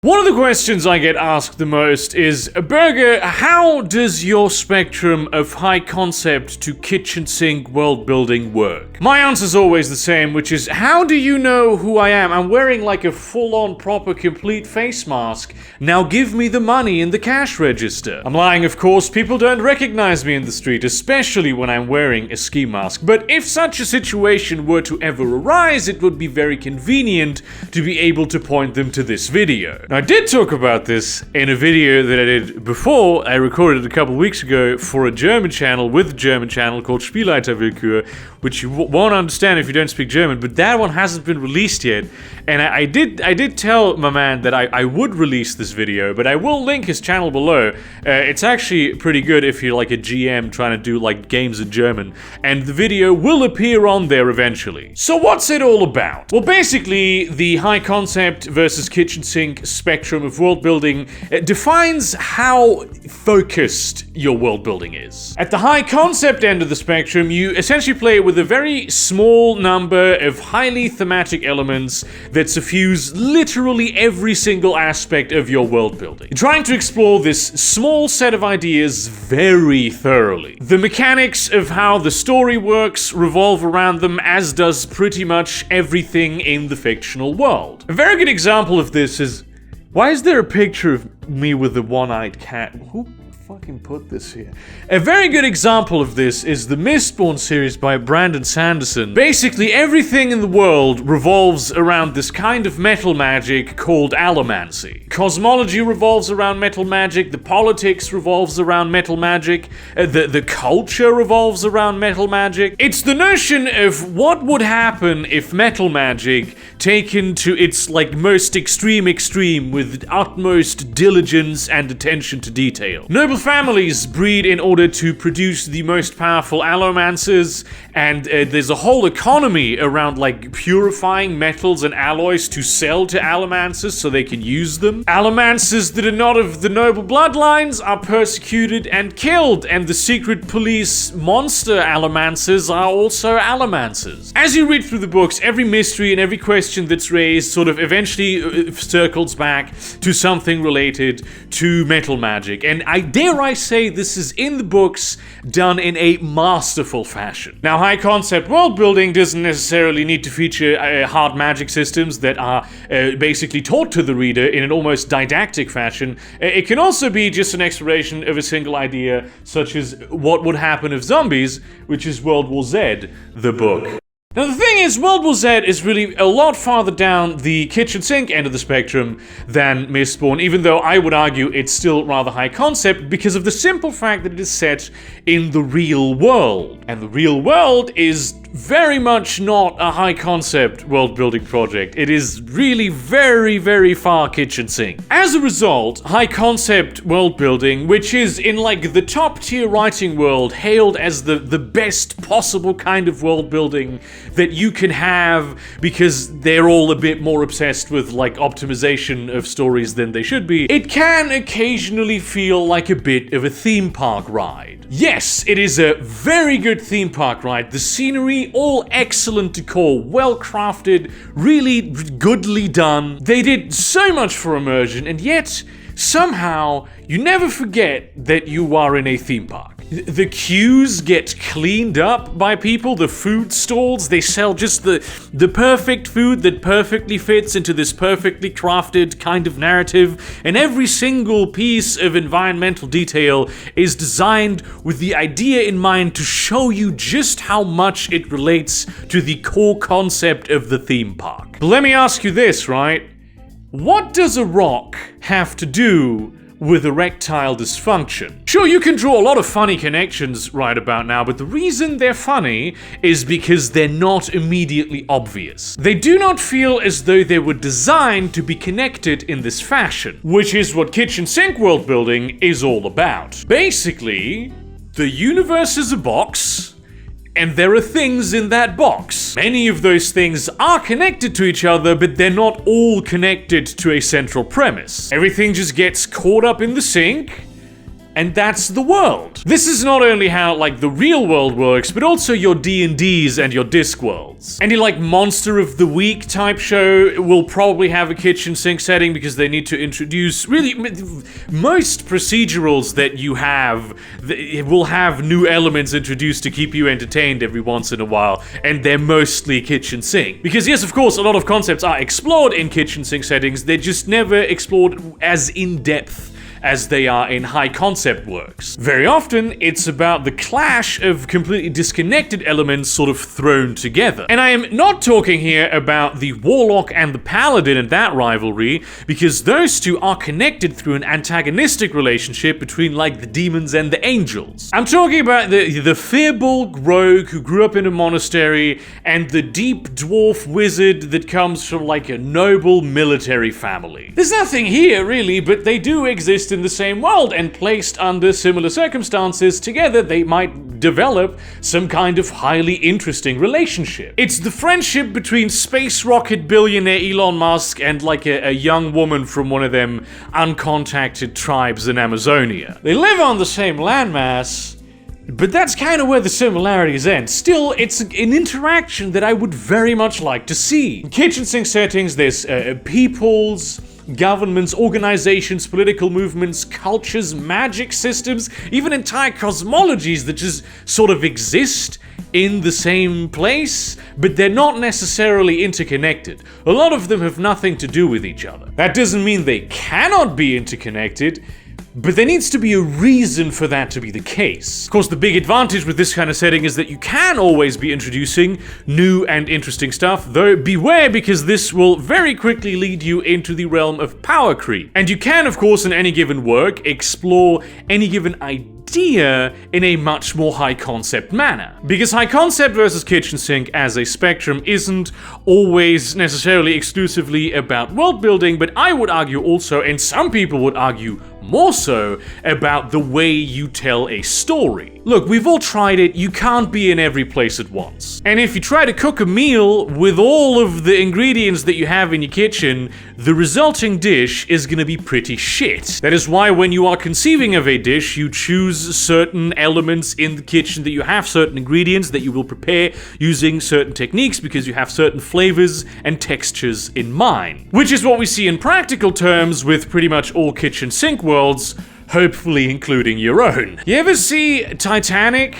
One of the questions I get asked the most is, Burger, how does your spectrum of high concept to kitchen sink world building work? My answer's always the same, which is, how do you know who I am? I'm wearing like a full-on proper complete face mask. Now give me the money in the cash register. I'm lying, of course. People don't recognize me in the street, especially when I'm wearing a ski mask. But if such a situation were to ever arise, it would be very convenient to be able to point them to this video. Now, I did talk about this in a video that I did before. I recorded a couple weeks ago for a German channel with a German channel called Spielleiterwillkür, which you won't understand if you don't speak German, but that one hasn't been released yet. And I did tell my man that I would release this video, but I will link his channel below. It's actually pretty good if you're like a GM trying to do like games in German, and the video will appear on there eventually. So what's it all about? Well, basically, the high concept versus kitchen sink spectrum of world building defines how focused your world building is. At the high concept end of the spectrum, you essentially play with a very small number of highly thematic elements that suffuse literally every single aspect of your world building. You're trying to explore this small set of ideas very thoroughly. The mechanics of how the story works revolve around them, as does pretty much everything in the fictional world. A very good example of this is, why is there a picture of me with the one-eyed cat? Who fucking put this here? A very good example of this is the Mistborn series by Brandon Sanderson. Basically, everything in the world revolves around this kind of metal magic called allomancy. Cosmology revolves around metal magic, the politics revolves around metal magic, the culture revolves around metal magic. It's the notion of what would happen if metal magic, taken to its like most extreme with utmost diligence and attention to detail. Noble families breed in order to produce the most powerful allomancers, and there's a whole economy around like purifying metals and alloys to sell to allomancers so they can use them. Allomancers that are not of the noble bloodlines are persecuted and killed, and the secret police monster allomancers are also allomancers. As you read through the books, every mystery and every question that's raised sort of eventually circles back to something related to metal magic, and I dare I say this is in the books done in a masterful fashion. Now, high concept world building doesn't necessarily need to feature hard magic systems that are basically taught to the reader in an almost didactic fashion. It can also be just an exploration of a single idea, such as what would happen if zombies, which is World War Z, the book. Now the thing is, World War Z is really a lot farther down the kitchen sink end of the spectrum than Mistborn, even though I would argue it's still rather high concept because of the simple fact that it is set in the real world. And the real world is very much not a high concept world building project. It is really very far kitchen sink. As a result, high concept world building, which is in like the top tier writing world hailed as the best possible kind of world building that you can have, because they're all a bit more obsessed with like optimization of stories than they should be, it can occasionally feel like a bit of a theme park ride. Yes, it is a very good theme park ride. The scenery, all excellent decor, well crafted, really goodly done. They did so much for immersion, and yet somehow you never forget that you are in a theme park. The queues get cleaned up by people, the food stalls, they sell just the perfect food that perfectly fits into this perfectly crafted kind of narrative, and every single piece of environmental detail is designed with the idea in mind to show you just how much it relates to the core concept of the theme park. But let me ask you this, right? What does a rock have to do with erectile dysfunction? Sure, you can draw a lot of funny connections right about now, but the reason they're funny is because they're not immediately obvious. They do not feel as though they were designed to be connected in this fashion, which is what kitchen sink world building is all about. Basically, the universe is a box, and there are things in that box. Many of those things are connected to each other, but they're not all connected to a central premise. Everything just gets caught up in the sink, and that's the world. This is not only how, like, the real world works, but also your D&Ds and your Discworlds. Any, like, Monster of the Week type show will probably have a kitchen sink setting because they need to introduce, really, most procedurals that you have will have new elements introduced to keep you entertained every once in a while, and they're mostly kitchen sink. Because yes, of course, a lot of concepts are explored in kitchen sink settings, they're just never explored as in-depth as they are in high concept works. Very often, it's about the clash of completely disconnected elements sort of thrown together. And I am not talking here about the Warlock and the Paladin and that rivalry, because those two are connected through an antagonistic relationship between, like, the demons and the angels. I'm talking about the Firbolg rogue who grew up in a monastery and the deep dwarf wizard that comes from, like, a noble military family. There's nothing here, really, but they do exist in the same world, and placed under similar circumstances together, they might develop some kind of highly interesting relationship. It's the friendship between space rocket billionaire Elon Musk and, like, a young woman from one of them uncontacted tribes in Amazonia. They live on the same landmass, but that's kind of where the similarities end. Still, it's an interaction that I would very much like to see. In kitchen sink settings, there's peoples, governments, organizations, political movements, cultures, magic systems, even entire cosmologies that just sort of exist in the same place, but they're not necessarily interconnected. A lot of them have nothing to do with each other. That doesn't mean they cannot be interconnected, but there needs to be a reason for that to be the case. Of course, the big advantage with this kind of setting is that you can always be introducing new and interesting stuff, though beware, because this will very quickly lead you into the realm of power creep. And you can, of course, in any given work, explore any given idea in a much more high concept manner. Because high concept versus kitchen sink as a spectrum isn't always necessarily exclusively about world building, but I would argue also, and some people would argue more so, about the way you tell a story. Look, we've all tried it, you can't be in every place at once. And if you try to cook a meal with all of the ingredients that you have in your kitchen, the resulting dish is gonna be pretty shit. That is why when you are conceiving of a dish, you choose certain elements in the kitchen, that you have certain ingredients that you will prepare using certain techniques, because you have certain flavors and textures in mind. Which is what we see in practical terms with pretty much all kitchen sink worlds, hopefully including your own. You ever see Titanic?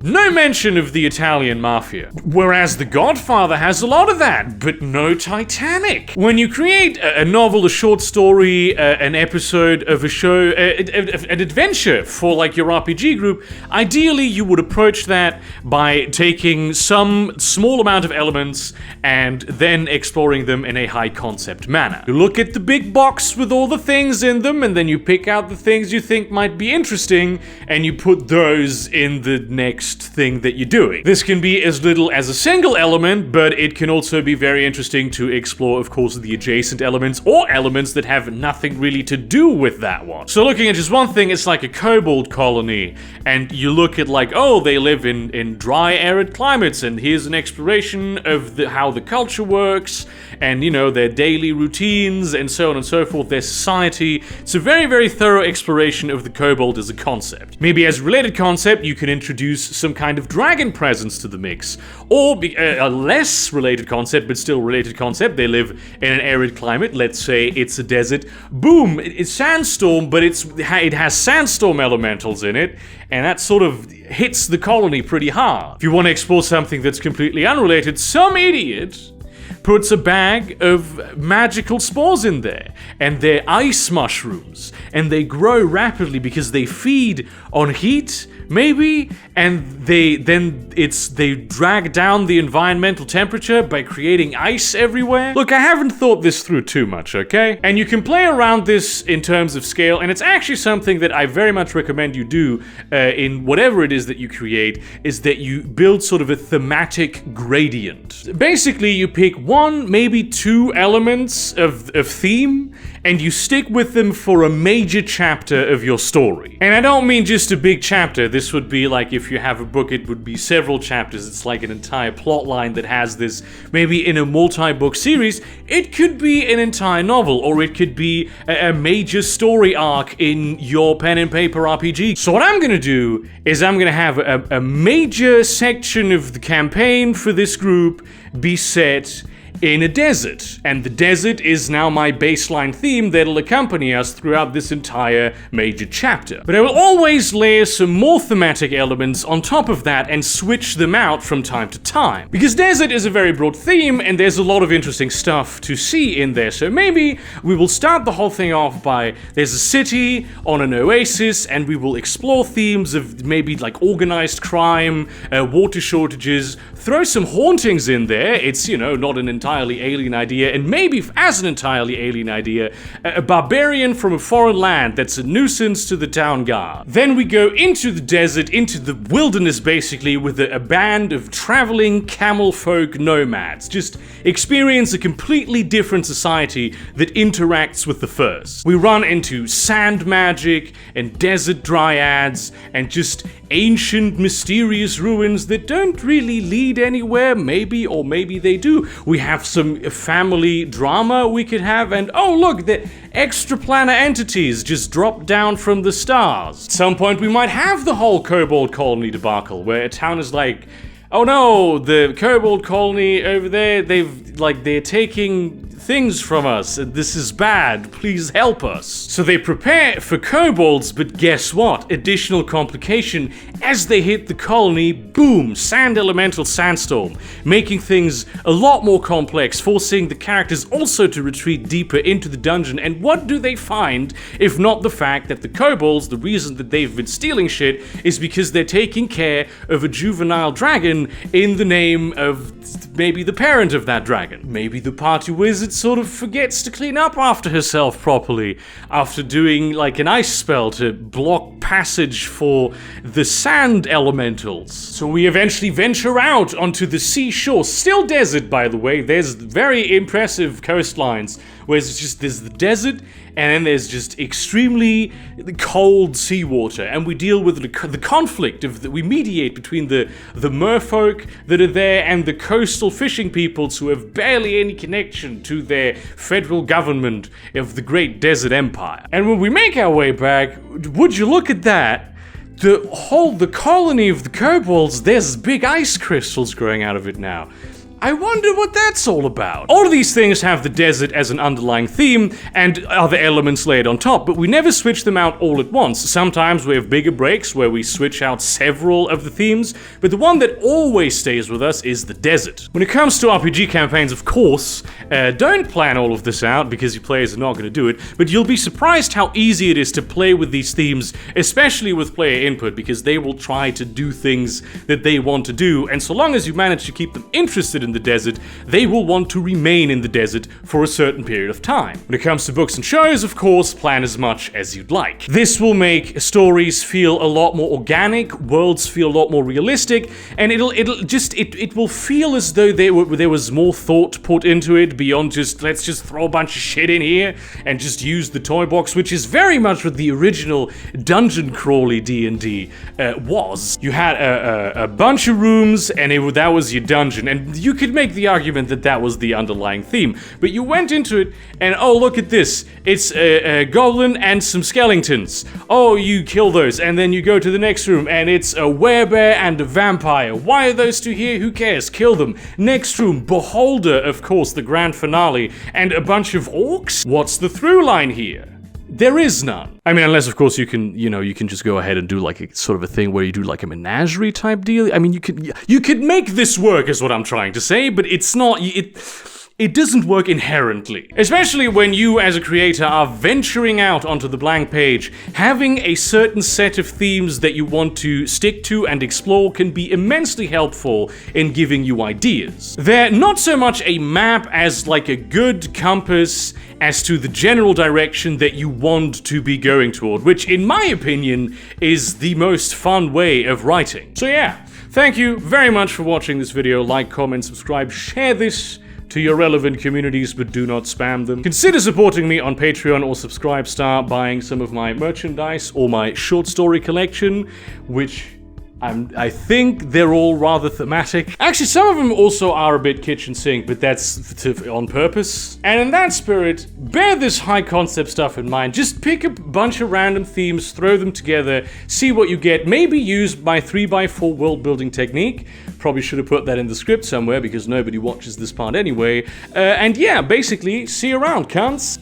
No mention of the Italian mafia. Whereas The Godfather has a lot of that, but no Titanic. When you create a novel, a short story, an episode of a show, an adventure for, like, your RPG group, ideally you would approach that by taking some small amount of elements and then exploring them in a high concept manner. You look at the big box with all the things in them, and then you pick out the things you think might be interesting, and you put those in the next thing that you're doing. This can be as little as a single element, but it can also be very interesting to explore, of course, the adjacent elements or elements that have nothing really to do with that one. So looking at just one thing, it's like a kobold colony, and you look at, like, oh, they live in dry, arid climates, and here's an exploration of how the culture works, and, you know, their daily routines, and so on and so forth, their society. It's a very, very thorough exploration of the kobold as a concept. Maybe as a related concept, you can introduce some kind of dragon presence to the mix. Or a less related concept, but still related concept, they live in an arid climate, let's say it's a desert. Boom! It's sandstorm, but it has sandstorm elementals in it, and that sort of hits the colony pretty hard. If you want to explore something that's completely unrelated, some idiot puts a bag of magical spores in there, and they're ice mushrooms, and they grow rapidly because they feed on heat, maybe, and they drag down the environmental temperature by creating ice everywhere. Look, I haven't thought this through too much, okay? And you can play around this in terms of scale, and it's actually something that I very much recommend you do in whatever it is that you create, is that you build sort of a thematic gradient. Basically, you pick one, maybe two elements of theme, and you stick with them for a major chapter of your story. And I don't mean just a big chapter. This would be like, if you have a book, it would be several chapters. It's like an entire plot line that has this. Maybe in a multi-book series, it could be an entire novel, or it could be a major story arc in your pen and paper RPG. So what I'm gonna do is I'm gonna have a major section of the campaign for this group be set in a desert, and the desert is now my baseline theme that'll accompany us throughout this entire major chapter. But I will always layer some more thematic elements on top of that and switch them out from time to time. Because desert is a very broad theme, and there's a lot of interesting stuff to see in there, so maybe we will start the whole thing off by, there's a city on an oasis, and we will explore themes of maybe like organized crime, water shortages, throw some hauntings in there. It's, you know, not an entirely alien idea, and maybe as an entirely alien idea, a barbarian from a foreign land that's a nuisance to the town guard. Then we go into the desert, into the wilderness basically, with a band of traveling camel folk nomads. Just experience a completely different society that interacts with the first. We run into sand magic and desert dryads and just ancient mysterious ruins that don't really lead anywhere, maybe, or maybe they do. We have some family drama we could have, and oh look, the extraplanar entities just drop down from the stars. At some point we might have the whole kobold colony debacle, where a town is like, oh no, the kobold colony over there, they're taking things from us, and this is bad, please help us. So they prepare for kobolds, but guess what? Additional complication, as they hit the colony, boom, sand elemental sandstorm, making things a lot more complex, forcing the characters also to retreat deeper into the dungeon. And what do they find, if not the fact that the kobolds, the reason that they've been stealing shit, is because they're taking care of a juvenile dragon in the name of maybe the parent of that dragon. Maybe the party wizard sort of forgets to clean up after herself properly after doing like an ice spell to block passage for the sand elementals. So we eventually venture out onto the seashore, still desert by the way. There's very impressive coastlines where it's just, there's the desert and then there's just extremely cold seawater, and we deal with the conflict of we mediate between the merfolk that are there and the coastal fishing peoples who have barely any connection to their federal government of the great desert empire. And when we make our way back, would you look at that, the colony of the kobolds, there's big ice crystals growing out of it now. I wonder what that's all about. All of these things have the desert as an underlying theme and other elements layered on top, but we never switch them out all at once. Sometimes we have bigger breaks where we switch out several of the themes, but the one that always stays with us is the desert. When it comes to RPG campaigns, of course, don't plan all of this out because your players are not going to do it, but you'll be surprised how easy it is to play with these themes, especially with player input, because they will try to do things that they want to do, and so long as you manage to keep them interested in the desert, they will want to remain in the desert for a certain period of time. When it comes to books and shows, of course, plan as much as you'd like. This will make stories feel a lot more organic, worlds feel a lot more realistic, and it will feel as though there was more thought put into it beyond just, let's just throw a bunch of shit in here and just use the toy box, which is very much what the original dungeon crawly D&D was. You had a bunch of rooms, and that was your dungeon, and you could make the argument that that was the underlying theme, but you went into it and, oh, look at this, it's a goblin and some skeletons. Oh, you kill those, and then you go to the next room and it's a werebear and a vampire. Why are those two here? Who cares? Kill them. Next room, beholder, of course, the grand finale, and a bunch of orcs? What's the through line here? There is none. I mean, unless, of course, you can just go ahead and do like a sort of a thing where you do like a menagerie type deal. I mean, you could make this work, is what I'm trying to say, but it's not, it doesn't work inherently. Especially when you, as a creator, are venturing out onto the blank page, having a certain set of themes that you want to stick to and explore can be immensely helpful in giving you ideas. They're not so much a map as like a good compass as to the general direction that you want to be going toward, which in my opinion is the most fun way of writing. So yeah, thank you very much for watching this video. Like, comment, subscribe, share this to your relevant communities, but do not spam them. Consider supporting me on Patreon or Subscribestar, buying some of my merchandise or my short story collection, which I think they're all rather thematic. Actually, some of them also are a bit kitchen sink, but that's on purpose. And in that spirit, bear this high concept stuff in mind. Just pick a bunch of random themes, throw them together, see what you get. Maybe use my 3x4 world building technique. Probably should have put that in the script somewhere because nobody watches this part anyway. And yeah, basically, see you around, cunts.